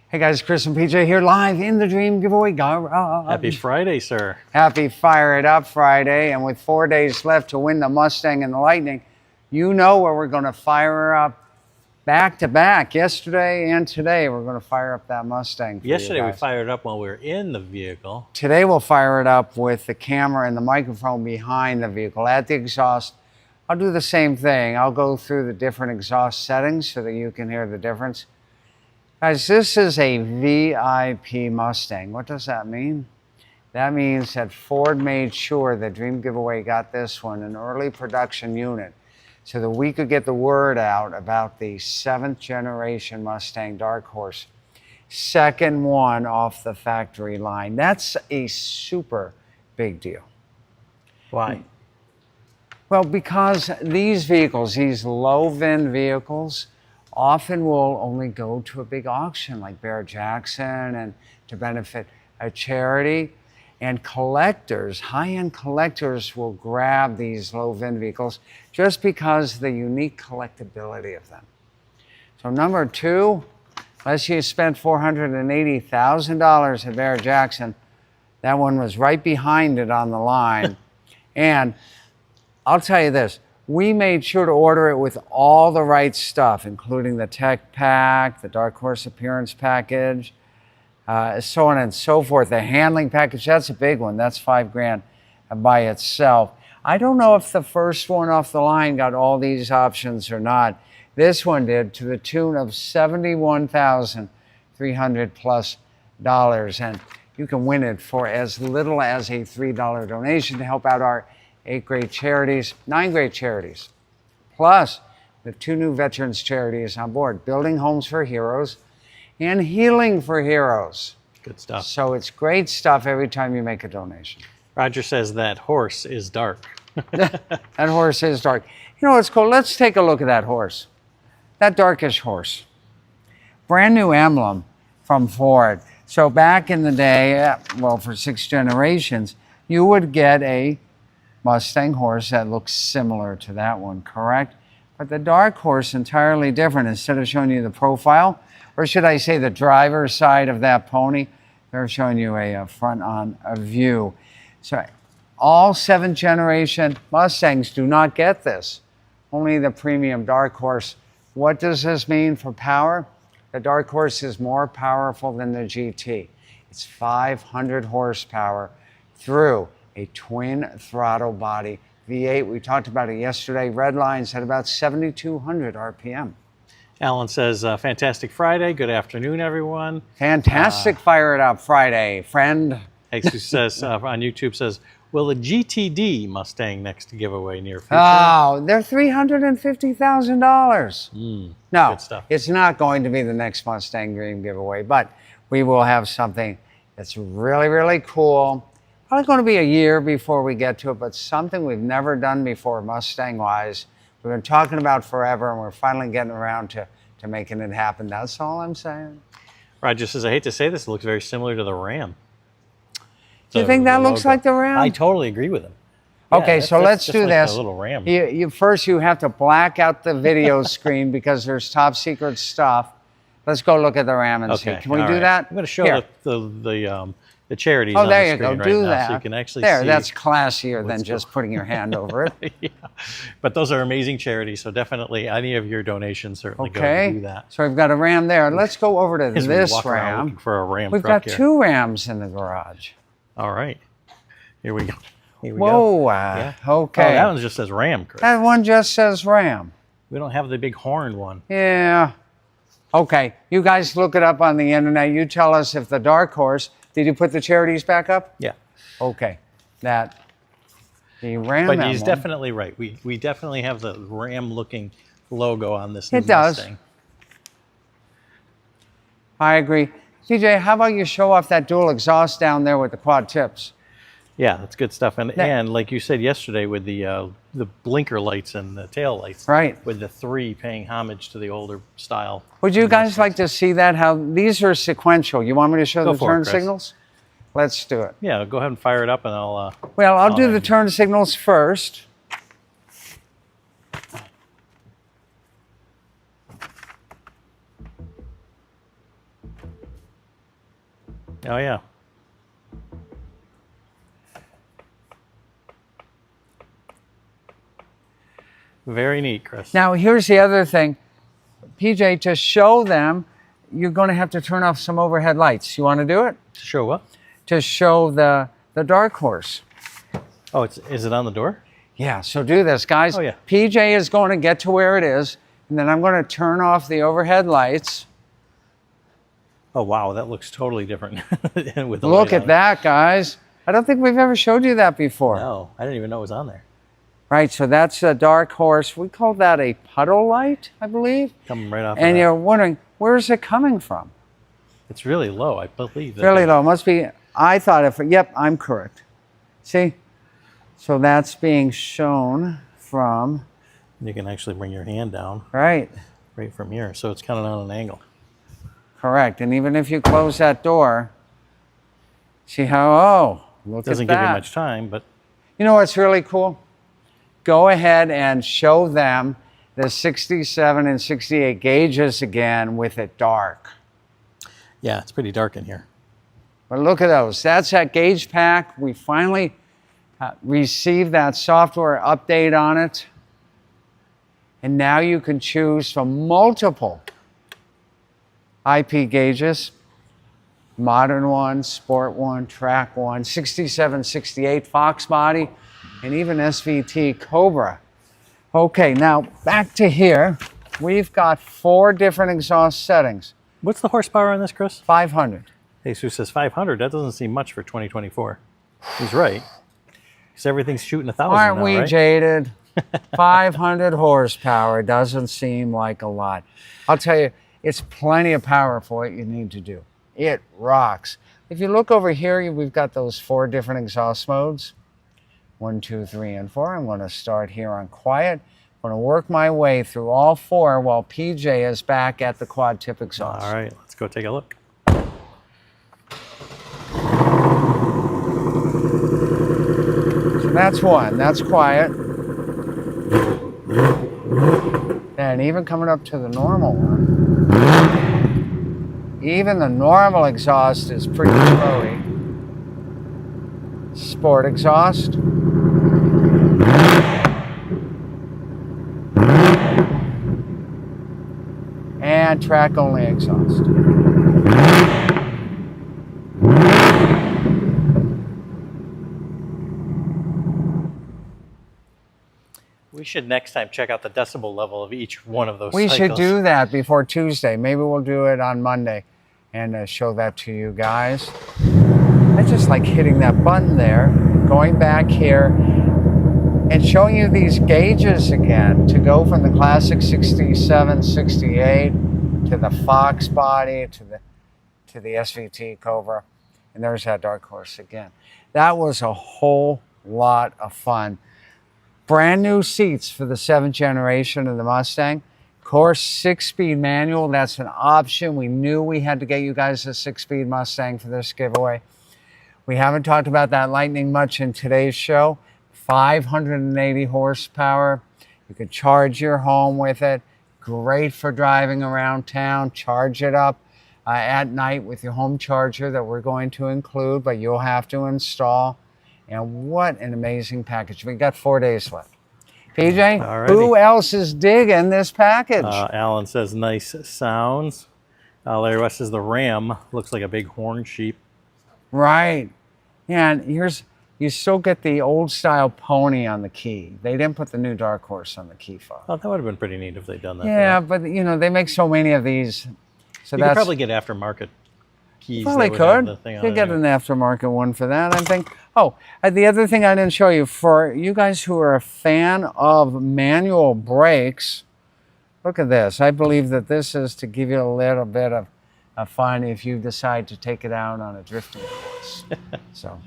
Hey guys, Chris and PJ here live in the Dream Giveaway Garage. Happy Friday, sir. Happy Fire It Up Friday. And with 4 days left to win the Mustang and the Lightning, you know where we're going to fire up back to back. Yesterday and today, we're going to fire up that Mustang for Yesterday you we guys. fired up while we were in the vehicle. Today we'll fire it up with the camera and the microphone behind the vehicle at the exhaust. I'll do the same thing. I'll go through the different exhaust settings so that you can hear the difference. Guys, this is a VIP Mustang. What does that mean? That means that Ford made sure that Dream Giveaway got this one, an early production unit, so that we could get the word out about the 7th generation Mustang Dark Horse. Second one off the factory line. That's a super big deal. Why? Well, because these vehicles, these low-VIN vehicles, often will only go to a big auction like Barrett-Jackson and to benefit a charity. And collectors, high-end collectors, will grab these low-VIN vehicles just because of the unique collectability of them. So number two, unless you spent $480,000 at Barrett-Jackson, that one was right behind it on the line. And I'll tell you this, we made sure to order it with all the right stuff, including the tech pack, the Dark Horse appearance package, so on and so forth. The handling package, that's a big one. That's $5,000 by itself. I don't know if the first one off the line got all these options or not. This one did, to the tune of $71,300 plus. And you can win it for as little as a $3 donation to help out our 9 great charities, plus the 2 new veterans charities on board, Building Homes for Heroes and Healing for Heroes. Good stuff. So it's great stuff every time you make a donation. Roger says that horse is dark. That horse is dark. You know what's cool? Let's take a look at that horse. That darkish horse. Brand new emblem from Ford. So back in the day, well, for 6 generations, you would get a Mustang horse that looks similar to that one, correct? But the Dark Horse, entirely different. Instead of showing you the profile, or should I say the driver's side of that pony, they're showing you a front-on view. So all 7th generation Mustangs do not get this. Only the premium Dark Horse. What does this mean for power? The Dark Horse is more powerful than the GT. It's 500 horsepower through a twin throttle body V8. We talked about it yesterday. Red lines at about 7,200 RPM. Alan says, fantastic Friday. Good afternoon, everyone. Fantastic Fire It Up Friday, friend. Jesus says on YouTube says, will a GTD Mustang next giveaway near future? Oh, they're $350,000. No, good stuff. It's not going to be the next Mustang Dream giveaway, but we will have something that's really, really cool. Probably going to be a year before we get to it, but something we've never done before Mustang-wise. We've been talking about forever, and we're finally getting around to making it happen. That's all I'm saying. Roger says, I hate to say this, it looks very similar to the Ram. Do you think that looks like the Ram? I totally agree with him. Okay, Yeah, so let's do like this. The little Ram. First, you have to black out the video screen because there's top secret stuff. Let's go look at the Ram and see. Can we do that? I'm going to show the charities on there the you screen go. right Do now, that. so you can actually there, see. that's classier than just putting your hand over it. Yeah. But those are amazing charities, so definitely any of your donations certainly go to do that. So we've got a Ram there. Let's go over to As we this walk around Ram. looking for a Ram We've truck got here. 2 Rams in the garage. All right. Here we go. Here we Whoa, go. Yeah. okay. Oh, that one just says Ram, Chris. That one just says Ram. We don't have the big horn one. Yeah. Okay, you guys look it up on the internet. You tell us if the Dark Horse, did you put the charities back up? Yeah. Okay, the Ram But he's emblem. definitely right. We definitely have the Ram-looking logo on this new It does. Mustang. I agree. TJ, how about you show off that dual exhaust down there with the quad tips? Yeah, that's good stuff. And like you said yesterday with the blinker lights and the tail lights. Right. With the 3 paying homage to the older style. Would you guys like to see that? How these are sequential. You want me to show Go the for it, turn Chris. signals? Let's do it. Yeah, go ahead and fire it up and I'll... Well, I'll do hang the it. turn signals first. Oh, yeah. Very neat, Chris. Now, here's the other thing. PJ, to show them, you're going to have to turn off some overhead lights. You want to do it? To show what? To show the dark horse. Oh, is it on the door? Yeah, so do this, guys. Oh, yeah. PJ is going to get to where it is, and then I'm going to turn off the overhead lights. Oh, wow, that looks totally different. With the Look light at on that, guys. I don't think we've ever showed you that before. No, I didn't even know it was on there. Right, so that's a dark horse. We call that a puddle light, I believe. Coming right off. And of you're wondering, where's it coming from? It's really low, I believe. Really low. Must be, I thought, yep, I'm correct. See? So that's being shown from. You can actually bring your hand down. Right. Right from here. So it's kind of on an angle. Correct. And even if you close that door, see how, oh, look at that. Doesn't give you much time, but. You know what's really cool? Go ahead and show them the 67 and 68 gauges again with it dark. Yeah, it's pretty dark in here. But look at those. That's that gauge pack. We finally received that software update on it. And now you can choose from multiple IP gauges. Modern one, sport one, track one, 67, 68 Fox body, and even SVT Cobra. Okay, now back to here. We've got 4 different exhaust settings. What's the horsepower on this, Chris? 500. Jesus says 500. That doesn't seem much for 2024. He's right. Because everything's shooting 1,000 Aren't now, we right? jaded? 500 horsepower doesn't seem like a lot. I'll tell you, it's plenty of power for what you need to do. It rocks. If you look over here, we've got those 4 different exhaust modes. 1, 2, 3, and 4. I'm going to start here on quiet. I'm going to work my way through all 4 while PJ is back at the quad tip exhaust. All right, let's go take a look. So that's 1. That's quiet. And even coming up to the normal one. Even the normal exhaust is pretty throaty. Sport exhaust. And track only exhaust. We should next time check out the decibel level of each one of those We cycles. should do that before Tuesday. Maybe we'll do it on Monday and show that to you guys. I just like hitting that button there, going back here and showing you these gauges again to go from the classic 67, 68 to the Fox body to the SVT Cobra. And there's that dark horse again. That was a whole lot of fun. Brand new seats for the 7th generation of the Mustang. Of course, 6-speed manual, that's an option. We knew we had to get you guys a 6-speed Mustang for this giveaway. We haven't talked about that Lightning much in today's show. 580 horsepower. You can charge your home with it. Great for driving around town. Charge it up at night with your home charger that we're going to include, but you'll have to install. And what an amazing package. We got 4 days left. PJ, Alrighty. Who else is digging this package? Alan says nice sounds. Larry West says the Ram looks like a big horn sheep. Right. Yeah, and you still get the old style pony on the key. They didn't put the new dark horse on the key fob. Oh, that would have been pretty neat if they'd done that. Yeah, but you know, they make so many of these. So you could probably get aftermarket keys. Probably that would have could. the thing You on could it get anyway. an aftermarket one for that, I think. Oh, the other thing I didn't show you, for you guys who are a fan of manual brakes, look at this. I believe that this is to give you a little bit of fun if you decide to take it out on a drifting course. So,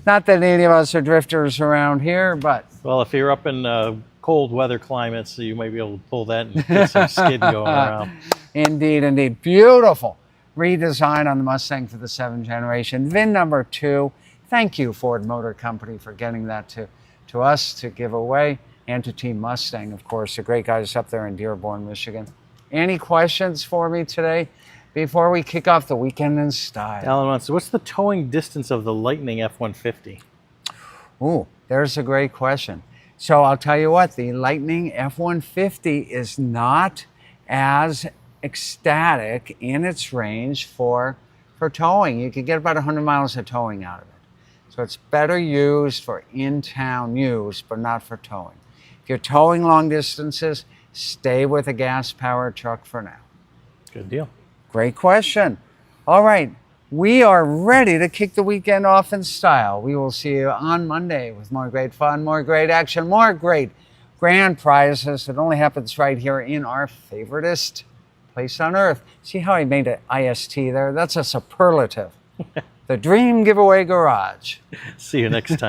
not that any of us are drifters around here, but Well, if you're up in cold weather climates, you might be able to pull that and get some skid going around. indeed, indeed. Beautiful redesign on the Mustang for the 7th generation. VIN number 2. Thank you, Ford Motor Company, for getting that to us to give away, and to Team Mustang, of course, the great guys up there in Dearborn, Michigan. Any questions for me today? before we kick off the weekend in style. Alan wants, what's the towing distance of the Lightning F-150? Ooh, there's a great question. So I'll tell you what, the Lightning F-150 is not as ecstatic in its range for towing. You could get about 100 miles of towing out of it. So it's better used for in-town use, but not for towing. If you're towing long distances, stay with a gas-powered truck for now. Good deal. Great question. All right, we are ready to kick the weekend off in style. We will see you on Monday with more great fun, more great action, more great grand prizes. It only happens right here in our favoritist place on earth. See how I made an IST there? That's a superlative. The Dream Giveaway Garage. See you next time.